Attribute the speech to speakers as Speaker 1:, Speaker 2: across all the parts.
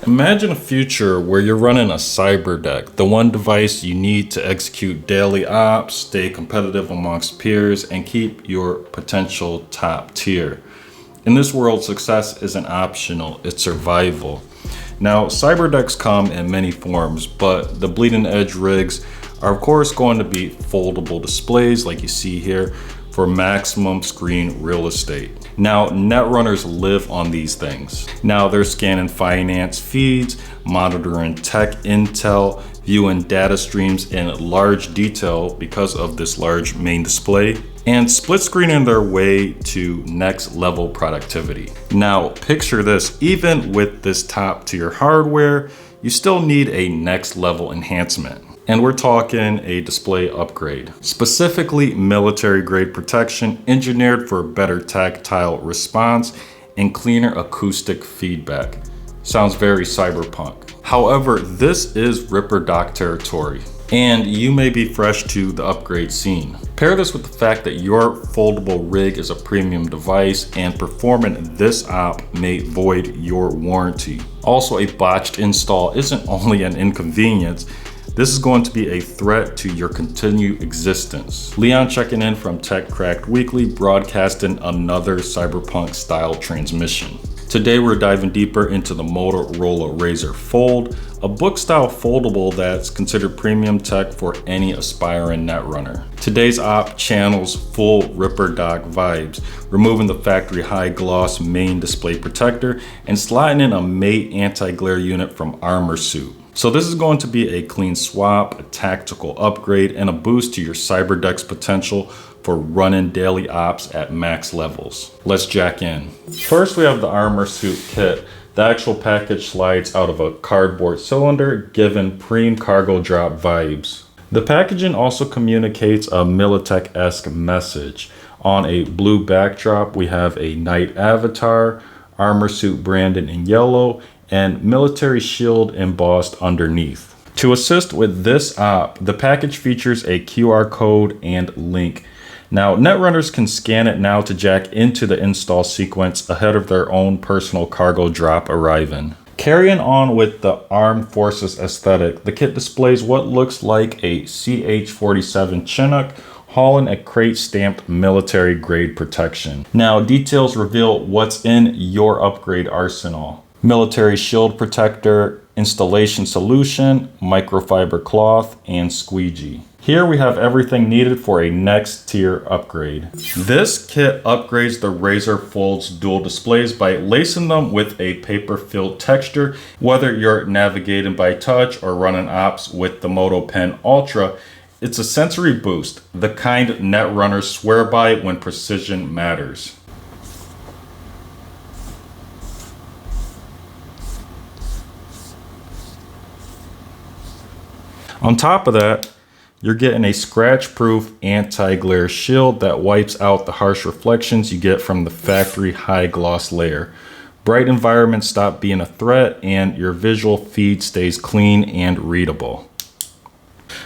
Speaker 1: Imagine a future where you're running a cyberdeck, the one device you need to execute daily ops, stay competitive amongst peers, and keep your potential top tier. In this world, success isn't optional, it's survival. Now, cyberdecks come in many forms, but the bleeding edge rigs are of course going to be foldable displays like you see here for maximum screen real estate. Now, Netrunners live on these things. Now they're scanning finance feeds, monitoring tech intel, viewing data streams in large detail because of this large main display, and split screening their way to next level productivity. Now, picture this, even with this top tier hardware, you still need a next level enhancement. And we're talking a display upgrade, specifically military grade protection engineered for better tactile response and cleaner acoustic feedback. Sounds very cyberpunk. However, this is Ripper Doc territory, and you may be fresh to the upgrade scene. Pair this with the fact that your foldable rig is a premium device and performing this op may void your warranty. Also, a botched install isn't only an inconvenience, this is going to be a threat to your continued existence. Leon checking in from Tech Cracked Weekly, broadcasting another cyberpunk style transmission. Today we're diving deeper into the Motorola Razr Fold, a book style foldable that's considered premium tech for any aspiring netrunner. Today's op channels full Ripper Doc vibes, removing the factory high gloss main display protector and sliding in a mate anti-glare unit from Armor Suit. So this is going to be a clean swap, a tactical upgrade, and a boost to your Cyberdecks potential for running daily ops at max levels. Let's jack in. First, we have the Armor Suit kit. The actual package slides out of a cardboard cylinder, giving preem cargo drop vibes. The packaging also communicates a Militech-esque message. On a blue backdrop, we have a knight avatar, Armor Suit branded in yellow, and military shield embossed underneath. To assist with this op, the package features a QR code and link. Now, netrunners can scan it now to jack into the install sequence ahead of their own personal cargo drop arriving. Carrying on with the Armed Forces aesthetic, the kit displays what looks like a CH-47 Chinook hauling a crate stamped military grade protection. Now, details reveal what's in your upgrade arsenal. Military shield protector, installation solution, microfiber cloth, and squeegee. Here we have everything needed for a next tier upgrade. This kit upgrades the Razr Fold's dual displays by lacing them with a paper-filled texture. Whether you're navigating by touch or running ops with the Moto Pen Ultra, it's a sensory boost, the kind netrunners swear by when precision matters. On top of that, you're getting a scratch-proof anti-glare shield that wipes out the harsh reflections you get from the factory high gloss layer. Bright environments stop being a threat and your visual feed stays clean and readable.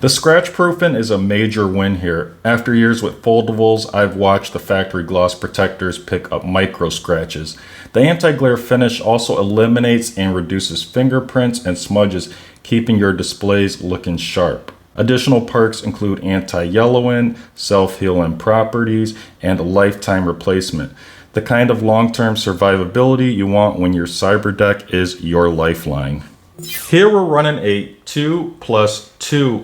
Speaker 1: The scratch-proofing is a major win here. After years with foldables, I've watched the factory gloss protectors pick up micro scratches. The anti-glare finish also eliminates and reduces fingerprints and smudges, keeping your displays looking sharp. Additional perks include anti-yellowing, self-healing properties, and a lifetime replacement. The kind of long-term survivability you want when your Cyberdeck is your lifeline. Here we're running a 2+2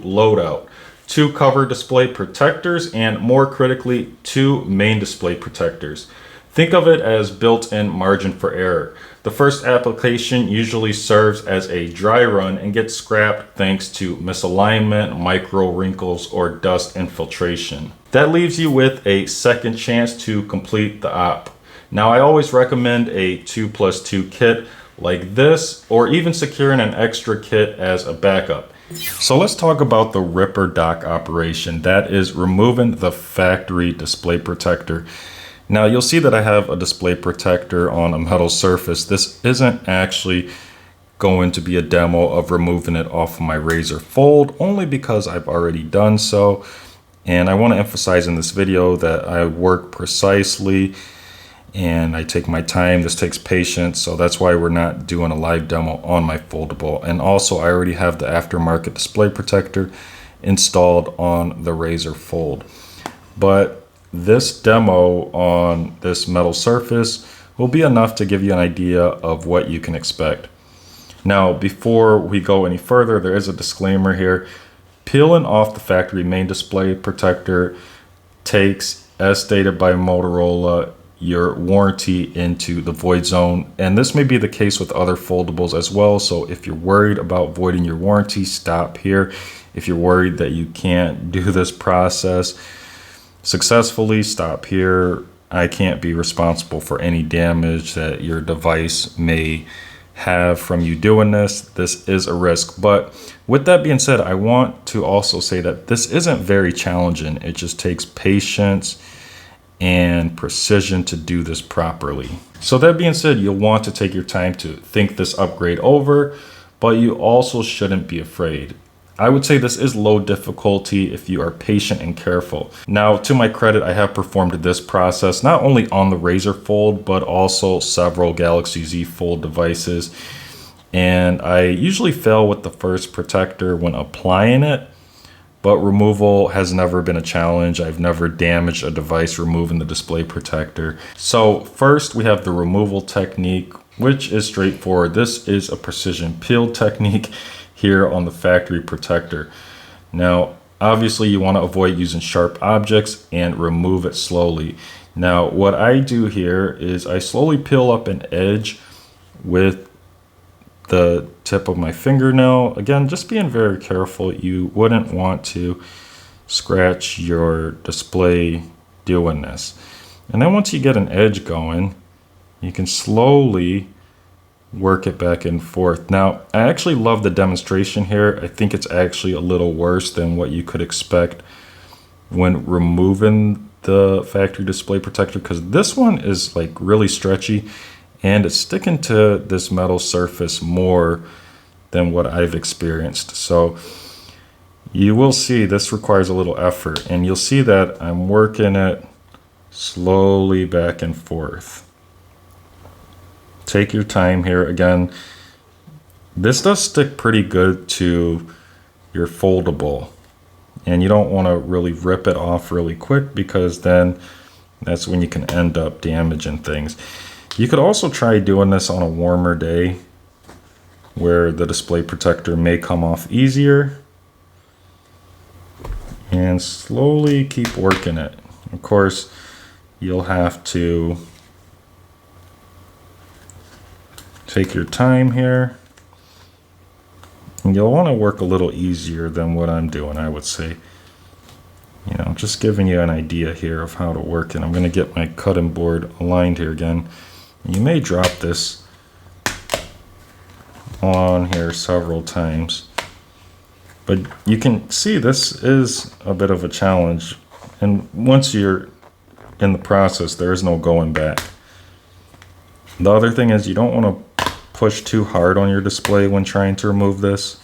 Speaker 1: loadout. 2 cover display protectors and, more critically, 2 main display protectors. Think of it as built-in margin for error. The first application usually serves as a dry run and gets scrapped thanks to misalignment, micro wrinkles, or dust infiltration. That leaves you with a second chance to complete the op. Now, I always recommend a 2+2 kit like this, or even securing an extra kit as a backup. So let's talk about the Ripper Doc operation. That is removing the factory display protector. Now you'll see that I have a display protector on a metal surface. This isn't actually going to be a demo of removing it off of my Razr Fold, only because I've already done so. And I want to emphasize in this video that I work precisely and I take my time. This takes patience, so that's why we're not doing a live demo on my Foldable. And also I already have the aftermarket display protector installed on the Razr Fold. But this demo on this metal surface will be enough to give you an idea of what you can expect. Now, before we go any further, there is a disclaimer here. Peeling off the factory main display protector takes, as stated by Motorola, your warranty into the void zone. And this may be the case with other foldables as well. So if you're worried about voiding your warranty, stop here. If you're worried that you can't do this process successfully, stop here. I can't be responsible for any damage that your device may have from you doing this. This is a risk. But with that being said, I want to also say that this isn't very challenging. It just takes patience and precision to do this properly. So that being said, you'll want to take your time to think this upgrade over, but you also shouldn't be afraid. I would say this is low difficulty if you are patient and careful. Now, to my credit, I have performed this process not only on the Razr Fold, but also several Galaxy Z Fold devices. And I usually fail with the first protector when applying it, but removal has never been a challenge. I've never damaged a device removing the display protector. So first we have the removal technique, which is straightforward. This is a precision peel technique here on the factory protector. Now, obviously you want to avoid using sharp objects and remove it slowly. Now, what I do here is I slowly peel up an edge with the tip of my fingernail. Again, just being very careful. You wouldn't want to scratch your display doing this. And then once you get an edge going, you can slowly work it back and forth. Now, I actually love the demonstration here. I think it's actually a little worse than what you could expect when removing the factory display protector, because this one is like really stretchy and it's sticking to this metal surface more than what I've experienced. So you will see this requires a little effort, and you'll see that I'm working it slowly back and forth. Take your time here. Again, this does stick pretty good to your Foldable, and you don't want to really rip it off really quick, because then that's when you can end up damaging things. You could also try doing this on a warmer day where the display protector may come off easier, and slowly keep working it. Of course, you'll have to take your time here, and you'll want to work a little easier than what I'm doing, I would say. You know, just giving you an idea here of how to work it. I'm going to get my cutting board aligned here again. You may drop this on here several times, but you can see this is a bit of a challenge, and once you're in the process, there is no going back. The other thing is you don't want to push too hard on your display when trying to remove this.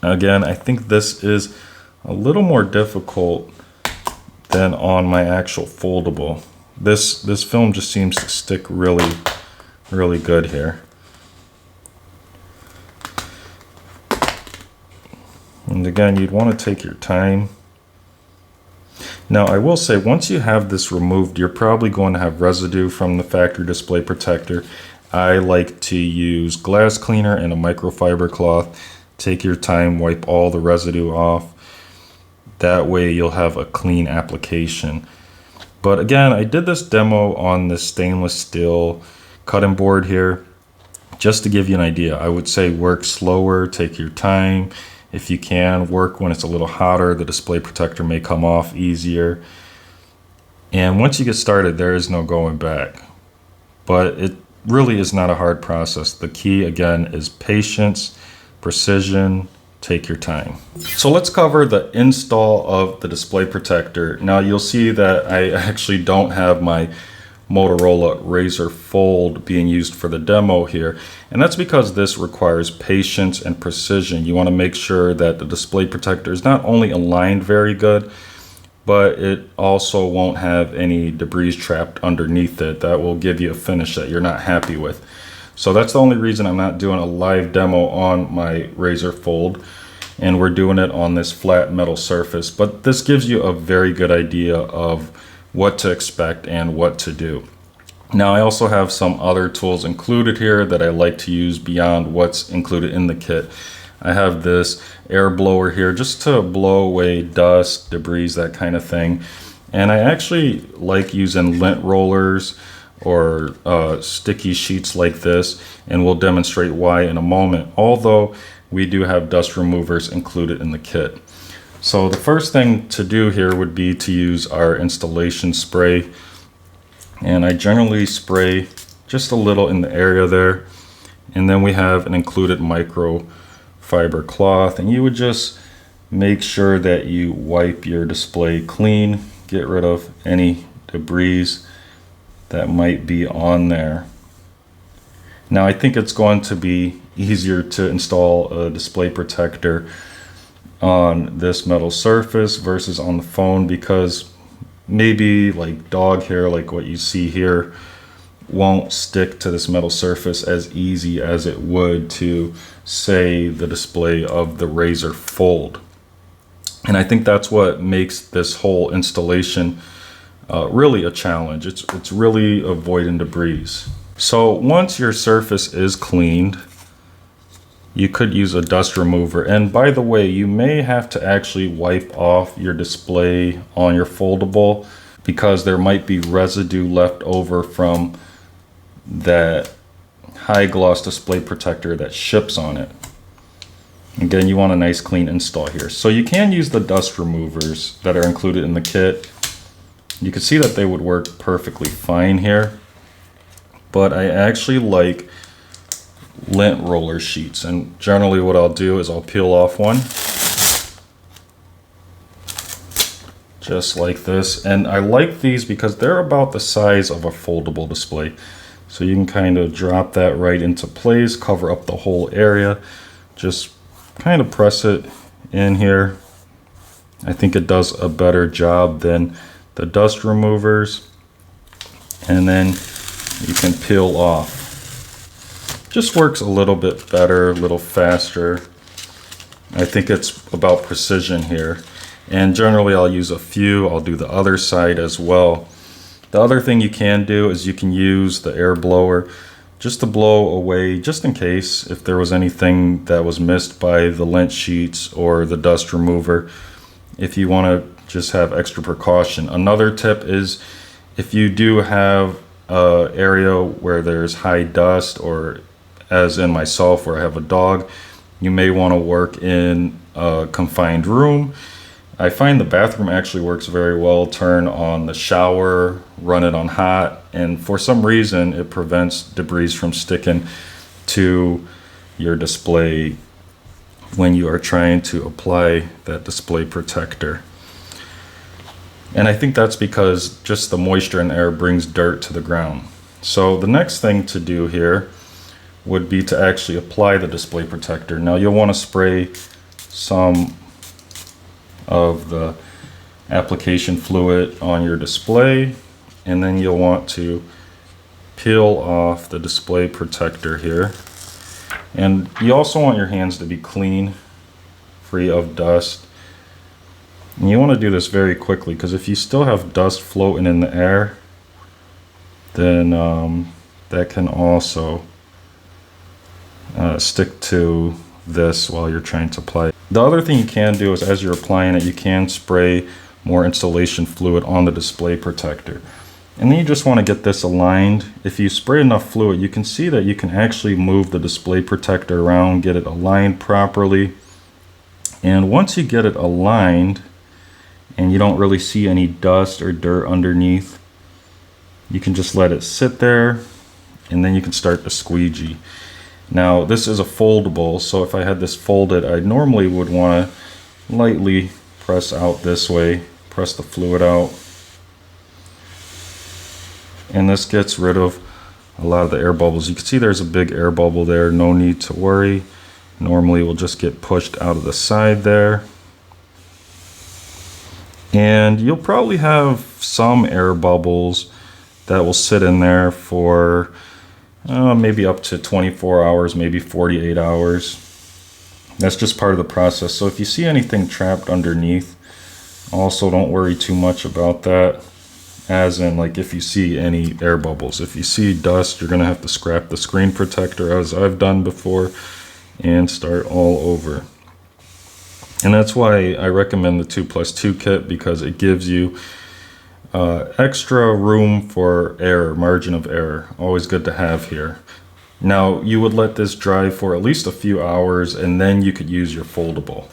Speaker 1: Again, I think this is a little more difficult than on my actual Foldable. This film just seems to stick really good here. And again, you'd want to take your time. Now, I will say, once you have this removed, you're probably going to have residue from the factory display protector. I like to use glass cleaner and a microfiber cloth. Take your time, wipe all the residue off. That way you'll have a clean application. But again, I did this demo on this stainless steel cutting board here, just to give you an idea. I would say work slower, take your time. If you can, work when it's a little hotter. The display protector may come off easier. And once you get started, there is no going back. But it really is not a hard process. The key, again, is patience, precision. Take your time. So let's cover the install of the display protector. Now you'll see that I actually don't have my Motorola Razr Fold being used for the demo here, and that's because this requires patience and precision. You want to make sure that the display protector is not only aligned very good, but it also won't have any debris trapped underneath it that will give you a finish that you're not happy with. So that's the only reason I'm not doing a live demo on my Razr Fold, and we're doing it on this flat metal surface. But this gives you a very good idea of what to expect and what to do. Now I also have some other tools included here that I like to use beyond what's included in the kit. I have this air blower here just to blow away dust, debris, that kind of thing. And I actually like using lint rollers or sticky sheets like this, and we'll demonstrate why in a moment, although we do have dust removers included in the kit. So the first thing to do here would be to use our installation spray, and I generally spray just a little in the area there, and then we have an included microfiber cloth, and you would just make sure that you wipe your display clean, get rid of any debris that might be on there. Now I think it's going to be easier to install a display protector on this metal surface versus on the phone, because maybe like dog hair, like what you see here, won't stick to this metal surface as easy as it would to, say, the display of the Razr Fold. And I think that's what makes this whole installation really a challenge. It's really avoiding debris. So once your surface is cleaned, you could use a dust remover. And by the way, you may have to actually wipe off your display on your foldable, because there might be residue left over from that high gloss display protector that ships on it. Again, you want a nice clean install here. So you can use the dust removers that are included in the kit. You can see that they would work perfectly fine here, but I actually like lint roller sheets, and generally what I'll do is I'll peel off one just like this. And I like these because they're about the size of a foldable display, so you can kind of drop that right into place, cover up the whole area, just kind of press it in here. I think it does a better job than the dust removers, and then you can peel off. Just works a little bit better, a little faster. I think it's about precision here, and generally I'll use a few. I'll do the other side as well. The other thing you can do is you can use the air blower just to blow away, just in case, if there was anything that was missed by the lint sheets or the dust remover, if you want to just have extra precaution. Another tip is, if you do have an area where there's high dust, or as in myself where I have a dog, you may want to work in a confined room. I find the bathroom actually works very well. Turn on the shower, run it on hot, and for some reason it prevents debris from sticking to your display when you are trying to apply that display protector. And I think that's because just the moisture in the air brings dirt to the ground. So the next thing to do here would be to actually apply the display protector. Now you'll want to spray some of the application fluid on your display, and then you'll want to peel off the display protector here. And you also want your hands to be clean, free of dust. And you want to do this very quickly, because if you still have dust floating in the air, then that can also stick to this while you're trying to apply it. The other thing you can do is, as you're applying it, you can spray more installation fluid on the display protector. And then you just want to get this aligned. If you spray enough fluid, you can see that you can actually move the display protector around, get it aligned properly. And once you get it aligned and you don't really see any dust or dirt underneath, you can just let it sit there, and then you can start the squeegee. Now this is a foldable, so if I had this folded, I normally would want to lightly press out this way, press the fluid out, and this gets rid of a lot of the air bubbles. You can see there's a big air bubble there, no need to worry. Normally it will just get pushed out of the side there. And you'll probably have some air bubbles that will sit in there for maybe up to 24 hours, maybe 48 hours. That's just part of the process. So if you see anything trapped underneath, also don't worry too much about that. As in, like, if you see any air bubbles, if you see dust, you're gonna have to scrap the screen protector, as I've done before, and start all over. And that's why I recommend the 2+2 kit, because it gives you extra room for error, margin of error. Always good to have here. Now, you would let this dry for at least a few hours, and then you could use your foldable.